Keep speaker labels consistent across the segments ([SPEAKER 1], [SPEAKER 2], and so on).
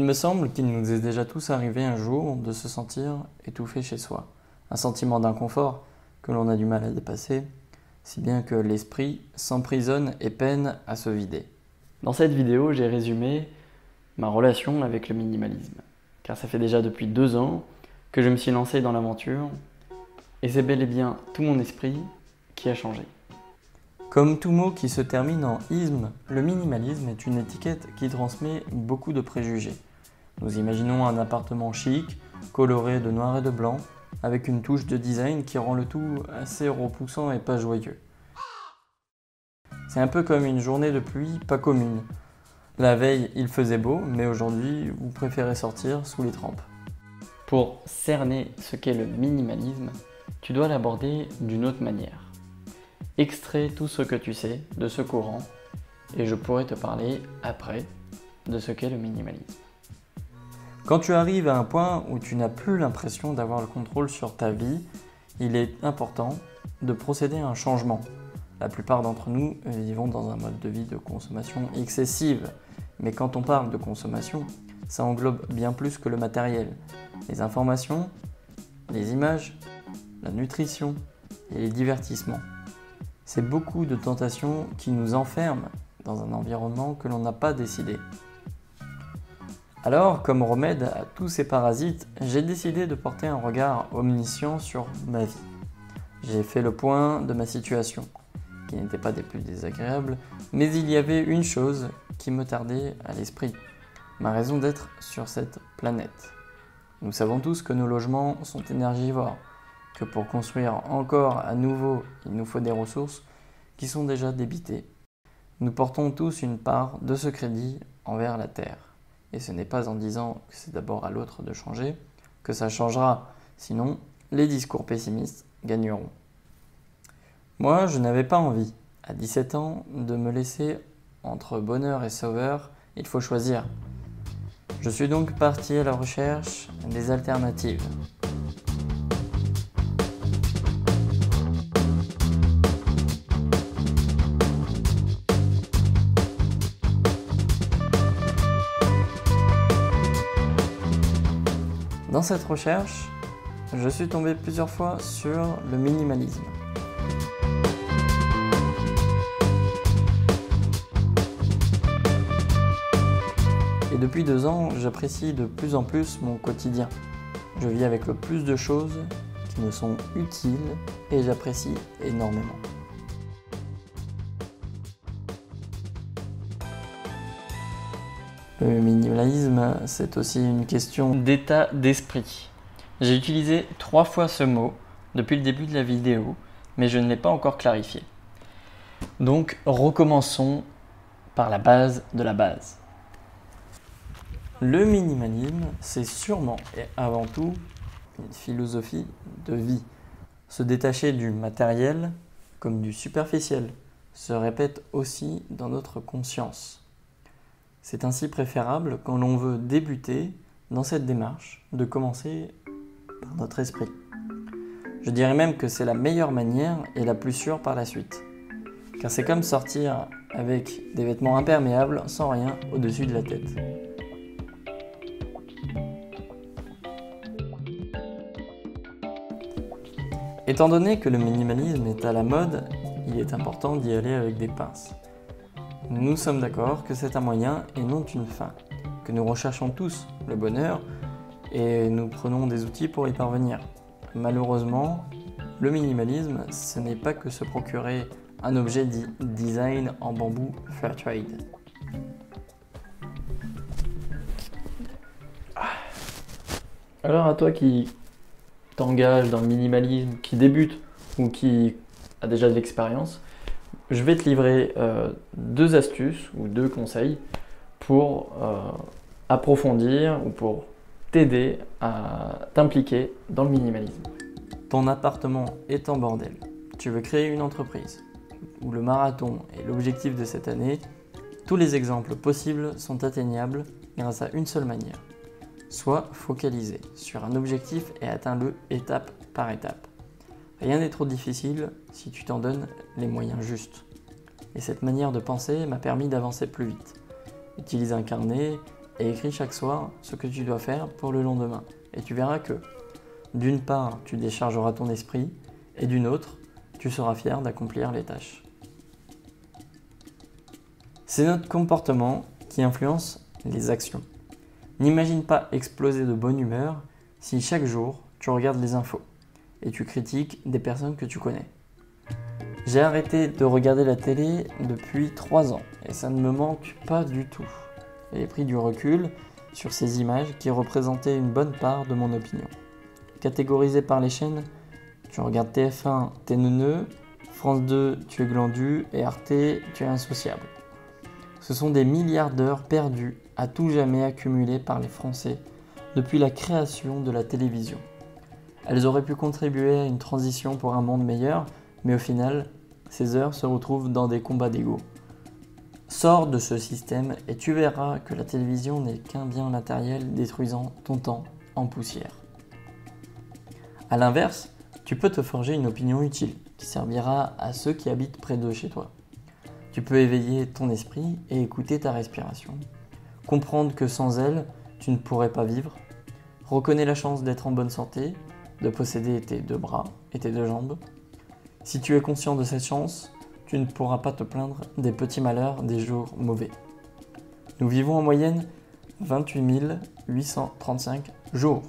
[SPEAKER 1] me semble qu'il nous est déjà tous arrivé un jour de se sentir étouffé chez soi, un sentiment d'inconfort que l'on a du mal à dépasser, si bien que l'esprit s'emprisonne et peine à se vider. Dans cette vidéo, j'ai résumé ma relation avec le minimalisme, car ça fait déjà depuis 2 ans que je me suis lancé dans l'aventure, et c'est bel et bien tout mon esprit qui a changé. Comme tout mot qui se termine en isme, le minimalisme est une étiquette qui transmet beaucoup de préjugés. Nous imaginons un appartement chic, coloré de noir et de blanc, avec une touche de design qui rend le tout assez repoussant et pas joyeux. C'est un peu comme une journée de pluie pas commune. La veille, il faisait beau, mais aujourd'hui, vous préférez sortir sous les trempes. Pour cerner ce qu'est le minimalisme, tu dois l'aborder d'une autre manière. Extrais tout ce que tu sais de ce courant et je pourrai te parler après de ce qu'est le minimalisme. Quand tu arrives à un point où tu n'as plus l'impression d'avoir le contrôle sur ta vie, il est important de procéder à un changement. La plupart d'entre nous vivons dans un mode de vie de consommation excessive. Mais quand on parle de consommation, ça englobe bien plus que le matériel. Les informations, les images, la nutrition et les divertissements. C'est beaucoup de tentations qui nous enferment dans un environnement que l'on n'a pas décidé. Alors, comme remède à tous ces parasites, j'ai décidé de porter un regard omniscient sur ma vie. J'ai fait le point de ma situation, qui n'était pas des plus désagréables, mais il y avait une chose qui me tardait à l'esprit, ma raison d'être sur cette planète. Nous savons tous que nos logements sont énergivores, que pour construire encore à nouveau, il nous faut des ressources qui sont déjà débitées. Nous portons tous une part de ce crédit envers la Terre. Et ce n'est pas en disant que c'est d'abord à l'autre de changer que ça changera, sinon les discours pessimistes gagneront. Moi, je n'avais pas envie, à 17 ans, de me laisser entre bonheur et sauveur, il faut choisir. Je suis donc parti à la recherche des alternatives. Dans cette recherche, je suis tombé plusieurs fois sur le minimalisme. Et depuis 2 ans, j'apprécie de plus en plus mon quotidien. Je vis avec le plus de choses qui me sont utiles et j'apprécie énormément. Le minimalisme, c'est aussi une question d'état d'esprit. J'ai utilisé 3 fois ce mot depuis le début de la vidéo, mais je ne l'ai pas encore clarifié. Donc, recommençons par la base de la base. Le minimalisme, c'est sûrement et avant tout une philosophie de vie. Se détacher du matériel comme du superficiel se répète aussi dans notre conscience. C'est ainsi préférable quand l'on veut débuter dans cette démarche de commencer par notre esprit. Je dirais même que c'est la meilleure manière et la plus sûre par la suite. Car c'est comme sortir avec des vêtements imperméables sans rien au-dessus de la tête. Étant donné que le minimalisme est à la mode, il est important d'y aller avec des pinces. Nous sommes d'accord que c'est un moyen et non une fin, que nous recherchons tous le bonheur et nous prenons des outils pour y parvenir. Malheureusement, le minimalisme, ce n'est pas que se procurer un objet dit design en bambou Fairtrade. Alors à toi qui t'engage dans le minimalisme, qui débute ou qui a déjà de l'expérience, je vais te livrer 2 astuces ou 2 conseils pour approfondir ou pour t'aider à t'impliquer dans le minimalisme. Ton appartement est en bordel. Tu veux créer une entreprise où le marathon est l'objectif de cette année. Tous les exemples possibles sont atteignables grâce à une seule manière. Sois focalisé sur un objectif et atteins-le étape par étape. Rien n'est trop difficile si tu t'en donnes les moyens justes. Et cette manière de penser m'a permis d'avancer plus vite. Utilise un carnet et écris chaque soir ce que tu dois faire pour le lendemain. Et tu verras que, d'une part, tu déchargeras ton esprit, et d'une autre, tu seras fier d'accomplir les tâches. C'est notre comportement qui influence les actions. N'imagine pas exploser de bonne humeur si chaque jour tu regardes les infos et tu critiques des personnes que tu connais. J'ai arrêté de regarder la télé depuis 3 ans et ça ne me manque pas du tout. J'ai pris du recul sur ces images qui représentaient une bonne part de mon opinion. Catégorisé par les chaînes, tu regardes TF1, t'es neuneux, France 2, tu es glandu et Arte, tu es insociable. Ce sont des milliards d'heures perdues à tout jamais accumulées par les Français depuis la création de la télévision. Elles auraient pu contribuer à une transition pour un monde meilleur, mais au final, ces heures se retrouvent dans des combats d'ego. Sors de ce système et tu verras que la télévision n'est qu'un bien matériel détruisant ton temps en poussière. A l'inverse, tu peux te forger une opinion utile qui servira à ceux qui habitent près de chez toi. Tu peux éveiller ton esprit et écouter ta respiration. Comprendre que sans elle, tu ne pourrais pas vivre. Reconnais la chance d'être en bonne santé, de posséder tes 2 bras et tes 2 jambes. Si tu es conscient de cette chance, tu ne pourras pas te plaindre des petits malheurs des jours mauvais. Nous vivons en moyenne 28 835 jours.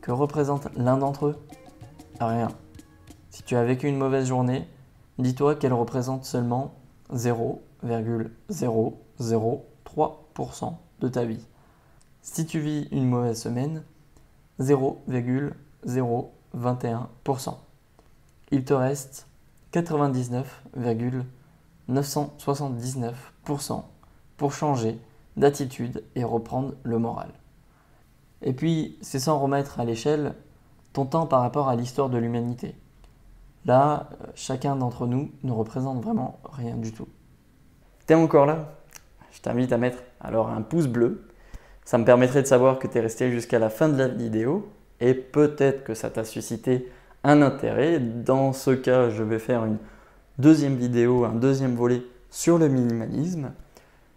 [SPEAKER 1] Que représente l'un d'entre eux ? Rien. Si tu as vécu une mauvaise journée, dis-toi qu'elle représente seulement 0,0003% de ta vie. Si tu vis une mauvaise semaine, 0,021%. Il te reste 99,979% pour changer d'attitude et reprendre le moral. Et puis, c'est sans remettre à l'échelle ton temps par rapport à l'histoire de l'humanité. Là, chacun d'entre nous ne représente vraiment rien du tout. T'es encore là ? Je t'invite à mettre alors un pouce bleu. Ça me permettrait de savoir que tu es resté jusqu'à la fin de la vidéo et peut-être que ça t'a suscité un intérêt. Dans ce cas, je vais faire une deuxième vidéo, un deuxième volet sur le minimalisme.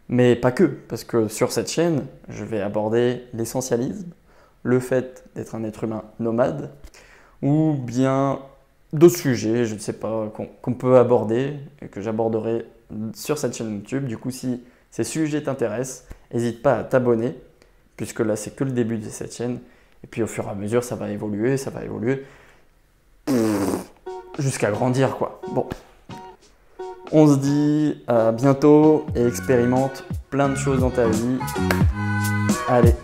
[SPEAKER 1] Mais pas que, parce que sur cette chaîne, je vais aborder l'essentialisme, le fait d'être un être humain nomade, ou bien d'autres sujets, je ne sais pas, qu'on peut aborder et que j'aborderai sur cette chaîne YouTube. Du coup, si ces sujets t'intéressent, n'hésite pas à t'abonner, puisque là, c'est que le début de cette chaîne. Et puis, au fur et à mesure, ça va évoluer, jusqu'à grandir, quoi. Bon, on se dit à bientôt et expérimente plein de choses dans ta vie. Allez.